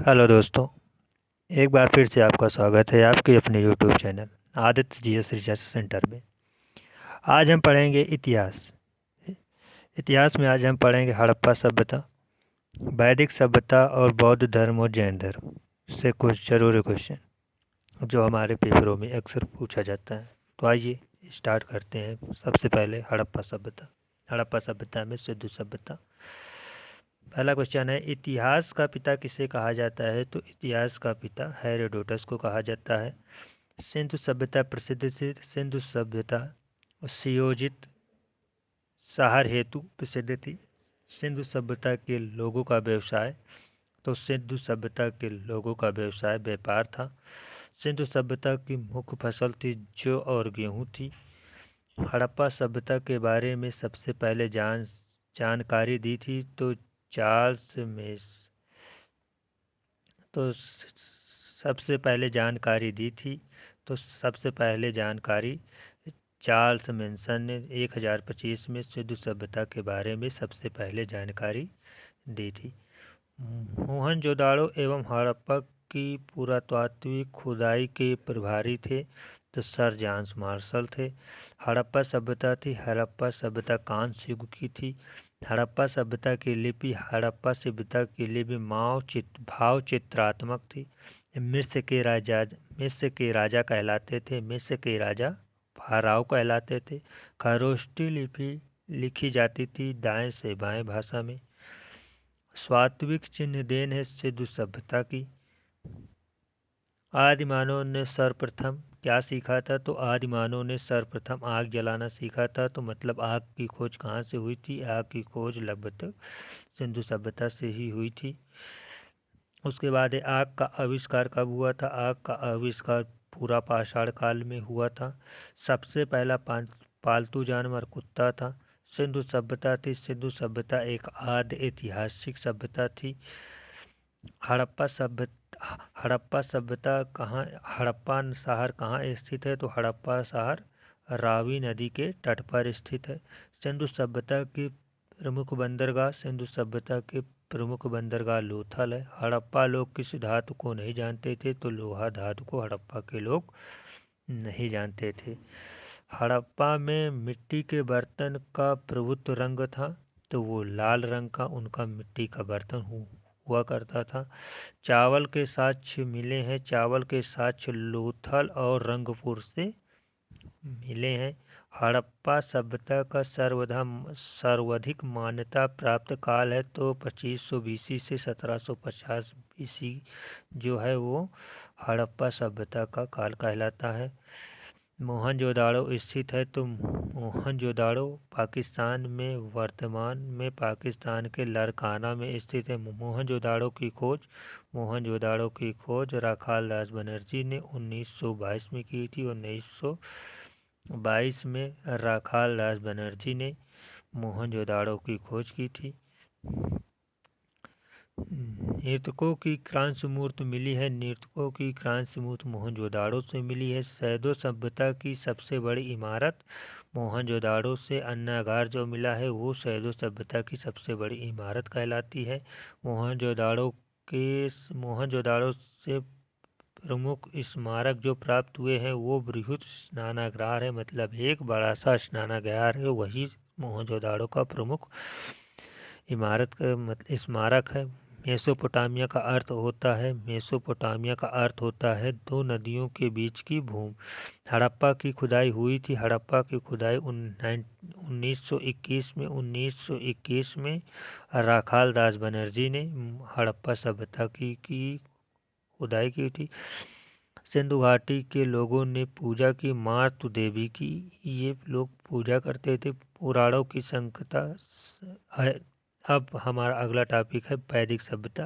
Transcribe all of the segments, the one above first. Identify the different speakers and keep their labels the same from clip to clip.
Speaker 1: Hello दोस्तों, एक बार फिर से आपका स्वागत है आपके अपने YouTube channel Aditya GS research centre में। आज हम पढ़ेंगे इतिहास। इतिहास में आज हम पढ़ेंगे हड़प्पा सभ्यता, वैदिक सभ्यता और बौद्ध धर्म और जैन धर्म से कुछ जरूरी क्वेश्चन जो हमारे पेपरों में अक्सर पूछा जाता है। तो आइए स्टार्ट करते हैं। सबसे पहले हड़प्पा सभ्यता। हड़प्पा सभ्यता में सिंधु सभ्यता। पहला क्वेश्चन है, इतिहास का पिता किसे कहा जाता है? तो इतिहास का पिता हेरोडोटस को कहा जाता है। सिंधु सभ्यता प्रसिद्ध थी। सिंधु सभ्यता सुयोजित शहर हेतु प्रसिद्ध थी। सिंधु सभ्यता के लोगों का व्यवसाय, तो सिंधु सभ्यता के लोगों का व्यवसाय व्यापार था। सिंधु सभ्यता की मुख्य फसल थी जौ और गेहूं थी। हड़प्पा सभ्यता के बारे में सबसे पहले जानकारी दी थी तो चार्ल्स में तो सबसे पहले जानकारी दी थी तो सबसे पहले जानकारी चार्ल्स मेंसन ने 1025 में सिंधु सभ्यता के बारे में सबसे पहले जानकारी दी थी। मोहनजोदाड़ो एवं हड़प्पा की पुरातात्विक खुदाई के प्रभारी थे तो सर जॉन मार्शल थे। हड़प्पा सभ्यता थी। हड़प्पा सभ्यता कांस्य युग की थी। हड़प्पा सभ्यता की लिपि हड़प्पा सभ्यता की लिपि भाव चित्रात्मक थी। मिस्र के राजा कहलाते थे। मिस्र के राजा फाराओ कहलाते थे। खरोष्टी लिपि लिखी जाती थी दाएं से बाएं भाषा में। स्वात्विक चिन्ह देन है सिंधु सभ्यता की। आदि मानव ने सर्वप्रथम क्या सीखा था? तो आदि मानव ने सर्वप्रथम आग जलाना सीखा था। तो मतलब आग की खोज कहाँ से हुई थी? आग की खोज लगभग सिंधु सभ्यता से ही हुई थी। उसके बाद आग का आविष्कार कब हुआ था? आग का आविष्कार पूरा पाषाण काल में हुआ था। सबसे पहला पालतू जानवर कुत्ता था। सिंधु सभ्यता थी। सिंधु सभ्यता एक आदि ऐतिहासिक सभ्यता थी। हड़प्पा सभ्यता कहाँ, हड़प्पा शहर कहाँ स्थित है? तो हड़प्पा शहर रावी नदी के तट पर स्थित है। सिंधु सभ्यता की प्रमुख बंदरगाह, सिंधु सभ्यता के प्रमुख बंदरगाह लोथल है। हड़प्पा लोग किस धातु को नहीं जानते थे? तो लोहा धातु को हड़प्पा के लोग नहीं जानते थे। हड़प्पा में मिट्टी के बर्तन का प्रभुत्व रंग था तो वो लाल रंग का उनका मिट्टी का बर्तन हुआ करता था। चावल के साक्ष्य मिले हैं। चावल के साक्ष्य लोथल और रंगपुर से मिले हैं। हड़प्पा सभ्यता का सर्वाधिक मान्यता प्राप्त काल है तो 2500 बीसी से 1750 बीसी जो है वो हड़प्पा सभ्यता का काल कहलाता है। मोहनजोदाड़ो स्थित है तो मोहनजोदाड़ो पाकिस्तान में, वर्तमान में पाकिस्तान के लरकाना में स्थित है। मोहनजोदाड़ो की खोज राखाल दास बनर्जी ने 1922 में की थी। 1922 में राखाल दास बनर्जी ने मोहनजोदाड़ो की खोज की थी। नृतकों की कांस्य मूर्ति मिली है। नृतकों की कांस्य मूर्ति मोहनजोदाड़ो से मिली है। सैदो सभ्यता की सबसे बड़ी इमारत मोहनजोदाड़ो से अन्नागार जो मिला है वो सैदो सभ्यता की सबसे बड़ी इमारत कहलाती है। मोहनजोदाड़ो से प्रमुख स्मारक जो प्राप्त हुए हैं वो बृहद स्नानागार है। मतलब एक बड़ा सा स्नानागार है, वही मोहनजोदाड़ो का प्रमुख इमारत का स्मारक है। मेसोपोटामिया का अर्थ होता है दो नदियों के बीच की भूमि। हड़प्पा की खुदाई हुई थी। हड़प्पा की खुदाई 1921 में राखाल दास बनर्जी ने हड़प्पा सभ्यता की खुदाई की थी। सिंधु घाटी के लोगों ने पूजा की मातृ देवी की, ये लोग पूजा करते थे। पुराणों की संकता है। अब हमारा अगला टॉपिक है वैदिक सभ्यता।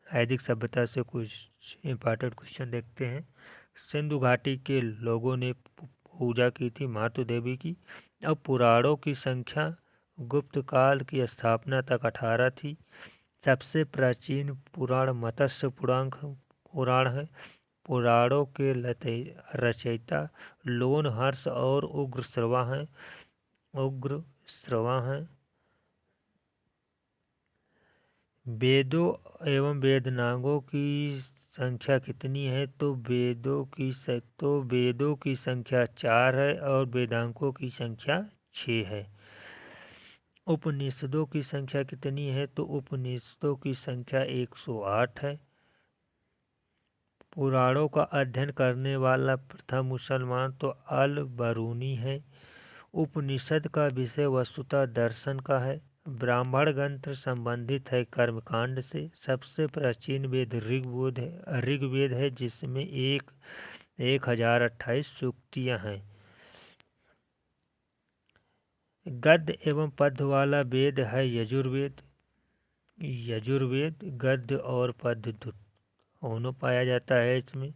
Speaker 1: वैदिक सभ्यता से कुछ इम्पोर्टेंट क्वेश्चन देखते हैं। सिंधु घाटी के लोगों ने पूजा की थी मातृ देवी की। अब पुराणों की संख्या गुप्त काल की स्थापना तक 18 थी। सबसे प्राचीन पुराण मत्स्य पुराण है। पुराणों के रचयिता लोमहर्ष और उग्रश्रवा हैं। वेदों एवं वेदनांगों की संख्या कितनी है? तो वेदों की संख्या 4 है और वेदांगों की संख्या 6 है। उपनिषदों की संख्या कितनी है? तो उपनिषदों की संख्या 108 है। पुराणों का अध्ययन करने वाला प्रथम मुसलमान तो अल बरूनी है। उपनिषद का विषय वस्तुतः दर्शन का है। ब्राह्मण ग्रंथ संबंधित है कर्मकांड से। सबसे प्राचीन वेद ऋग्वेद है जिसमें 1028 सूक्तियां हैं। गद्य एवं पद्य वाला वेद है यजुर्वेद। गद्य और पद्य दोनों पाया जाता है इसमें।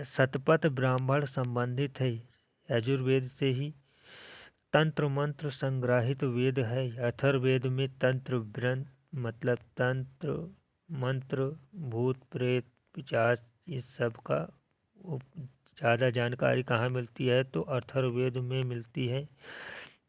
Speaker 1: शतपथ ब्राह्मण संबंधित है यजुर्वेद से ही। तंत्र मंत्र संग्रहित वेद है। अथर्ववेद में तंत्र ग्रंथ मतलब तंत्र मंत्र भूत प्रेत पिशाच इस सब का ज़्यादा जानकारी कहाँ मिलती है? तो अथर्ववेद में मिलती है।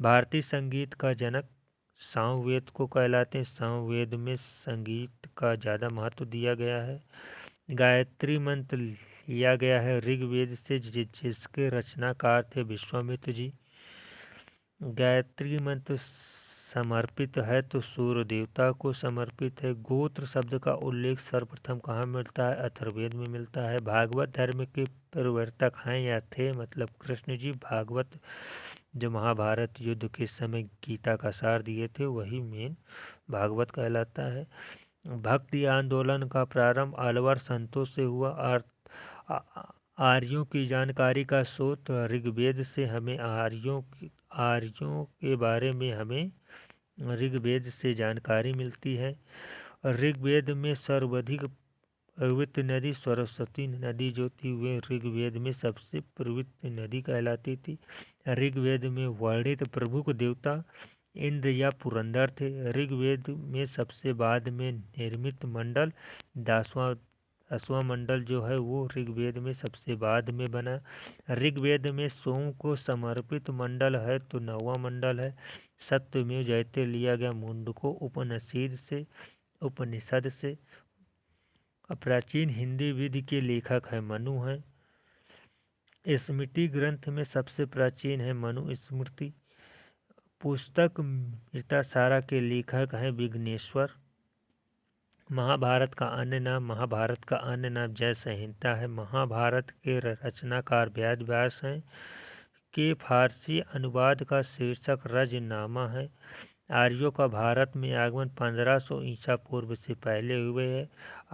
Speaker 1: भारतीय संगीत का जनक सामवेद को कहलाते हैं। सामवेद में संगीत का ज़्यादा महत्व दिया गया है। गायत्री मंत्र लिया गया है ऋग्वेद से जिसके रचनाकार थे विश्वामित्र जी। गायत्री मंत्र समर्पित है तो सूर्य देवता को समर्पित है। गोत्र शब्द का उल्लेख सर्वप्रथम कहाँ मिलता है? अथर्ववेद में मिलता है। भागवत धर्म के प्रवर्तक हैं या थे मतलब कृष्ण जी। भागवत जो महाभारत युद्ध के समय गीता का सार दिए थे वही मेन भागवत कहलाता है। भक्ति आंदोलन का प्रारंभ अलवर संतों से हुआ। आर्यों की जानकारी का स्रोत ऋग्वेद से। हमें आर्यों के बारे में हमें ऋग्वेद से जानकारी मिलती है। ऋग्वेद में सर्वाधिक प्रवृत्त नदी सरस्वती नदी जो थी वे ऋग्वेद में सबसे प्रवृत्त नदी कहलाती थी। ऋग्वेद में वर्णित प्रमुख देवता इंद्र या पुरंदर थे। ऋग्वेद में सबसे बाद में निर्मित मंडल 10वां मंडल जो है वो ऋग्वेद में सबसे बाद में बना। ऋग्वेद में सोम को समर्पित मंडल है तो 9वां मंडल है। सत्यमेव जयते लिया गया मुंडको उपनिषद से। प्राचीन हिंदी विधि के लेखक है मनु हैं। स्मृति ग्रंथ में सबसे प्राचीन है मनु स्मृति। पुस्तक मृतासारा के लेखक हैं विघ्नेश्वर। महाभारत का अन्य नाम जय संहिता है। महाभारत के रचनाकार वेद व्यास हैं। के फारसी अनुवाद का शीर्षक रजनामा है। आर्यों का भारत में आगमन 1500 ईसा पूर्व से पहले हुए है।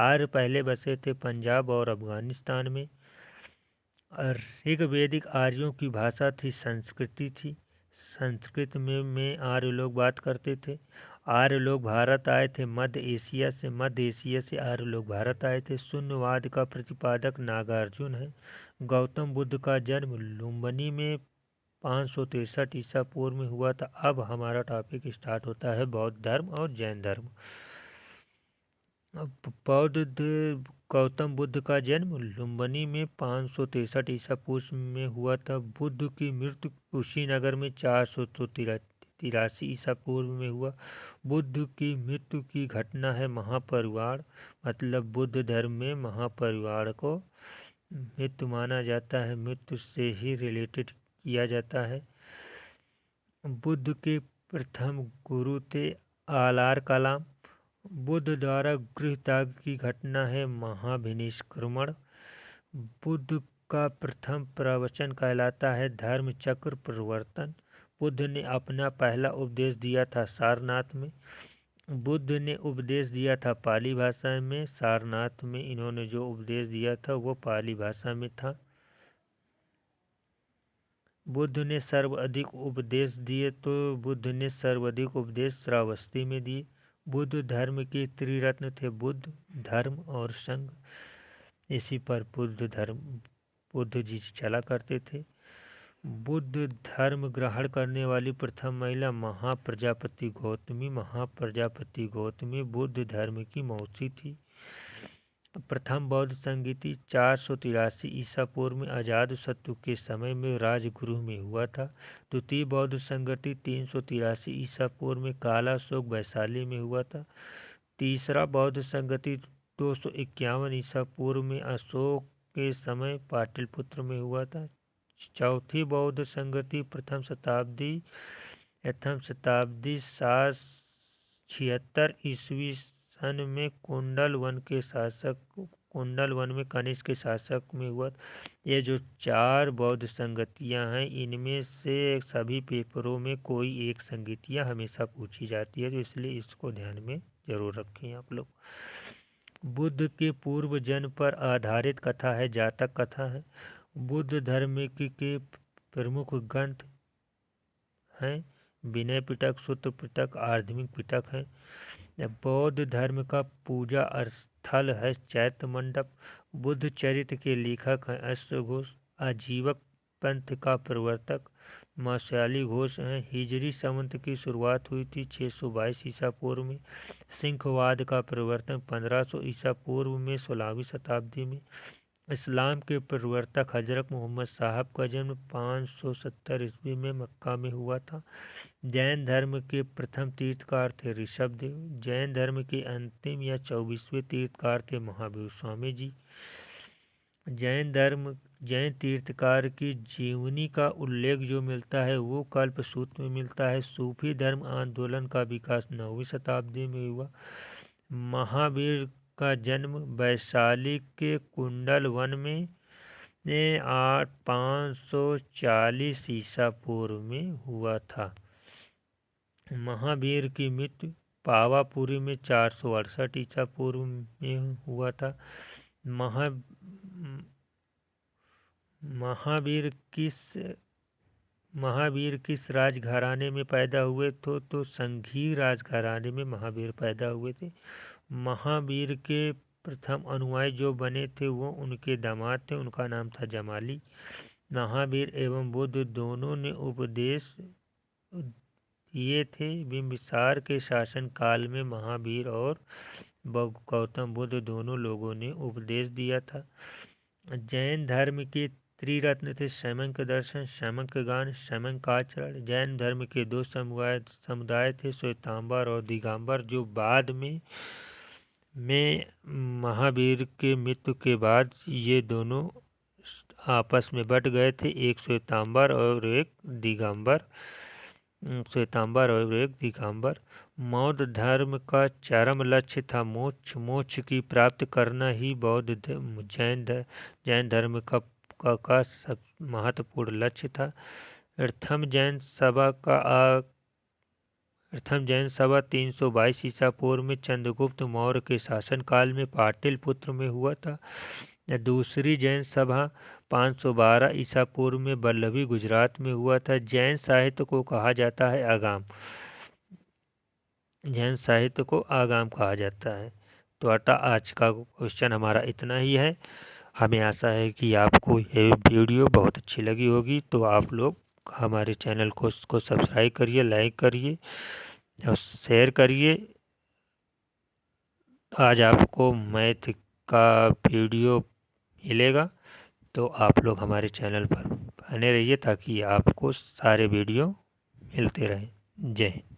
Speaker 1: आर्य पहले बसे थे पंजाब और अफगानिस्तान में। ऋग्वेदिक आर्यों की भाषा थी संस्कृत में आर्य लोग बात करते थे। आर्य लोग भारत आए थे मध्य एशिया से आर्य लोग भारत आए थे। शून्यवाद का प्रतिपादक नागार्जुन है। गौतम बुद्ध का जन्म लुम्बिनी में 563 ईसा पूर्व में हुआ था। अब हमारा टॉपिक स्टार्ट होता है बौद्ध धर्म और जैन धर्म। गौतम बुद्ध का जन्म लुम्बिनी में 563 ईसा पूर्व में हुआ था। बुद्ध की मृत्यु कुशीनगर में 483 ईसा पूर्व में हुआ। बुद्ध की मृत्यु की घटना है महापरिवार मतलब बुद्ध धर्म में महापरिवार को मृत्यु माना जाता है। मृत्यु से ही रिलेटेड किया जाता है। बुद्ध के प्रथम गुरु थे आलार कलाम। बुद्ध द्वारा गृह त्याग की घटना है महाभिनिष्क्रमण। बुद्ध का प्रथम प्रवचन कहलाता है धर्म चक्र प्रवर्तन। बुद्ध ने अपना पहला उपदेश दिया था सारनाथ में। बुद्ध ने उपदेश दिया था पाली भाषा में। सारनाथ में इन्होंने जो उपदेश दिया था वो पाली भाषा में था। बुद्ध ने सर्वाधिक उपदेश दिए तो बुद्ध ने सर्वाधिक उपदेश श्रावस्ती में दिए। बुद्ध धर्म के त्रिरत्न थे बुद्ध धर्म और संघ। इसी पर बुद्ध जी चला करते थे। बुद्ध धर्म ग्रहण करने वाली प्रथम महिला महाप्रजापति गौतमी बुद्ध धर्म की मौसी थी। प्रथम बौद्ध संगीति 483 ईसा पूर्व में अजातशत्रु के समय में राजगृह में हुआ था। द्वितीय बौद्ध संगीति 383 ईसा पूर्व में कालाशोक वैशाली में हुआ था। तीसरा बौद्ध संगीति 251 ईसा पूर्व में अशोक के समय पाटलिपुत्र में हुआ था। चौथी बौद्ध संगीति प्रथम शताब्दी 776 ईस्वी सन में कुंडल वन में कनिष्क के शासक में हुआ। ये जो 4 बौद्ध संगतियाँ हैं, इनमें से सभी पेपरों में कोई एक संगतियाँ हमेशा पूछी जाती है, तो इसलिए इसको ध्यान में जरूर रखें आप लोग। बुद्ध के पूर्व जन्म पर आधारित कथा है, जातक कथा है। बुद्ध धर्म के प्रमुख ग्रंथ हैं विनय पिटक, सूत्र पिटक, आर्धमिक पिटक हैं। बौद्ध धर्म का पूजा स्थल है चैत्य मंडप। बुद्ध चरित्र के लेखक हैं अष्टघोष। आजीवक पंथ का प्रवर्तक मौशाली घोष हैं। हिजरी संवत की शुरुआत हुई थी 622 ईसा पूर्व में। सिंहवाद का प्रवर्तन 1500 ईसा पूर्व में 16वीं शताब्दी में। इस्लाम के प्रवर्तक हजरत मोहम्मद साहब का जन्म 570 ईस्वी में मक्का में हुआ था। जैन धर्म के प्रथम तीर्थकार थे ऋषभदेव। जैन धर्म के अंतिम या 24वें तीर्थकार थे महावीर स्वामी जी। जैन तीर्थकार की जीवनी का उल्लेख जो मिलता है वो कल्पसूत्र में मिलता है। सूफी धर्म आंदोलन का विकास 9वीं शताब्दी में हुआ। महावीर का जन्म वैशाली के कुंडल वन में 540 ईसा पूर्व में हुआ था। महावीर की मृत्यु पावापुरी में 468 ईसा पूर्व में हुआ था। महावीर किस राजघराने में पैदा हुए थे? तो संघी राजघराने में महावीर पैदा हुए थे। महावीर के प्रथम अनुयायी जो बने थे वो उनके दामाद थे, उनका नाम था जमाली। महावीर एवं बुद्ध दोनों ने उपदेश दिए थे। बिंबिसार के शासन काल में महावीर और गौतम बुद्ध दोनों लोगों ने उपदेश दिया था। जैन धर्म के त्रिरत्न थे शैमंक दर्शन, शैमंक गान, शैमंक आचरण। जैन धर्म के 2 समुदाय थे श्वेतांबर और दिगंबर, जो बाद में महावीर के मृत्यु के बाद ये दोनों आपस में बट गए थे, एक श्वेतांबर और एक दिगंबर। बौद्ध धर्म का चरम लक्ष्य था मोक्ष की प्राप्त करना ही जैन धर्म का सब महत्वपूर्ण लक्ष्य था। प्रथम जैन सभा 322 ईसा पूर्व में चंद्रगुप्त मौर्य के शासनकाल में पाटलिपुत्र में हुआ था। दूसरी जैन सभा 512 ईसा पूर्व में वल्लभी गुजरात में हुआ था। जैन साहित्य को कहा जाता है आगाम। जैन साहित्य को आगाम कहा जाता है। तो आज का क्वेश्चन हमारा इतना ही है। हमें आशा है कि आपको ये वीडियो बहुत अच्छी लगी होगी। तो आप लोग हमारे चैनल को सब्सक्राइब करिए, लाइक करिए और शेयर करिए। आज आपको मैथ का वीडियो मिलेगा, तो आप लोग हमारे चैनल पर बने रहिए ताकि आपको सारे वीडियो मिलते रहें। जय हिंद।